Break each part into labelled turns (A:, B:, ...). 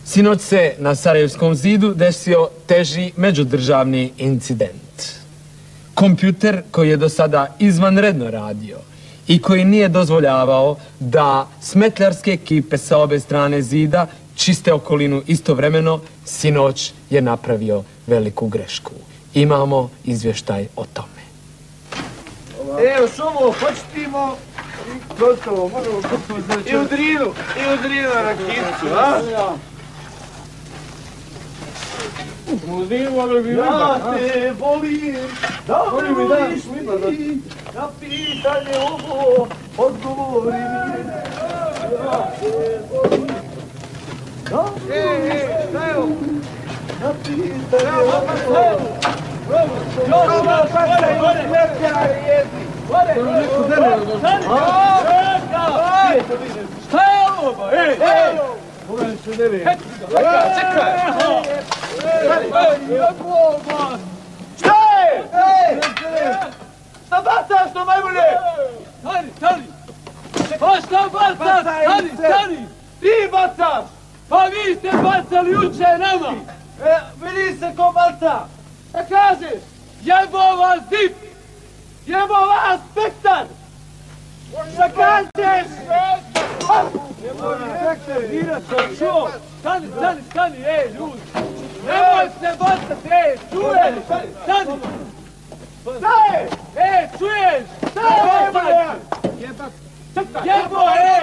A: Sinoć se na Sarajevskom zidu desio teži međudržavni incident. Kompjuter koji je do sada izvanredno radio i koji nije dozvoljavao da smetljarske ekipe sa obe strane zida čiste okolinu istovremeno, sinoć je napravio veliku grešku. Imamo izvještaj o tome.
B: Evo šumo, početimo i gotovo, i u Drinu na rakicu, a? U Drinu mogli bi
C: ja te volim, da me voliš mi, na pitanje ovo odgovori mi. Ja te volim, da me voliš mi, na pitanje ovo. Još vas sada i smetljari jezi.
B: Šta je ovo ba? Ej! Čekaj! Šta je? Šta bacaš to majmune? Stani! Pa šta bacaš? Stani! Ti bacaš! Pa vi ste bacali juče nama!
C: Vidi se ko baca!
B: Šta kažeš? Jebo vas dip! Jebo vas spektar! Šta kažeš? Stani, ej, ljudi! Nemoj se bacati, ej, čuješ? Stani! Staj! Ej, čuješ? Staj! Jebo, ej!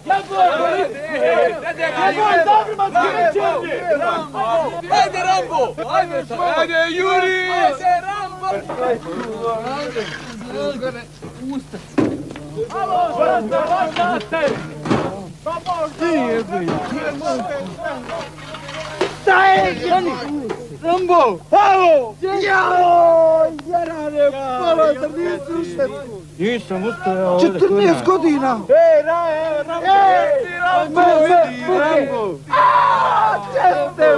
B: Jebo, ej! Jebo, zagrimatski večernje! Ajde, Rambo! Ajde, Juri! Ajde, Rambo! Alo, šta ste? Šta je? Rambo! Alo! Jao! Jarane, polo, da nisi ušte.
C: Nisam ustojao
B: 14 godina! Ej, Rambo! Ej, Rambo! Česte!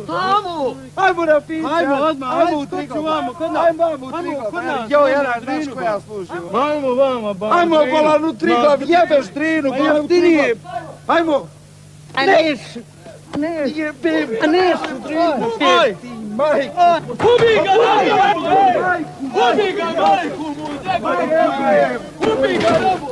B: Tamo! Ajmo na piće! Ajmo odmah, ajmo u triku, vamo, kod nas! Ajmo u triku! Jo, Jaran, znaš ko ja služim! Ajmo vama, ba! Ajmo, bolan u triku, jebeš trinu, gostinije! Ajmo! Nešu! Nešu trinu! Aj! Majku! Ubi ga, majku! Ubi ga, majku mu! Ubi ga, Rambo!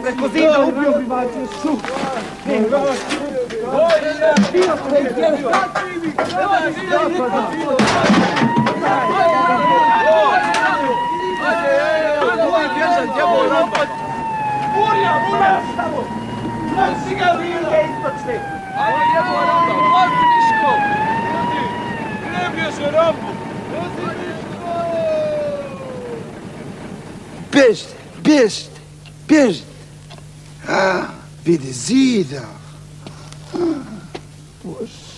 C: Preko zida ubio bi bacio šuh. Bježite. Vidi zida. Bože.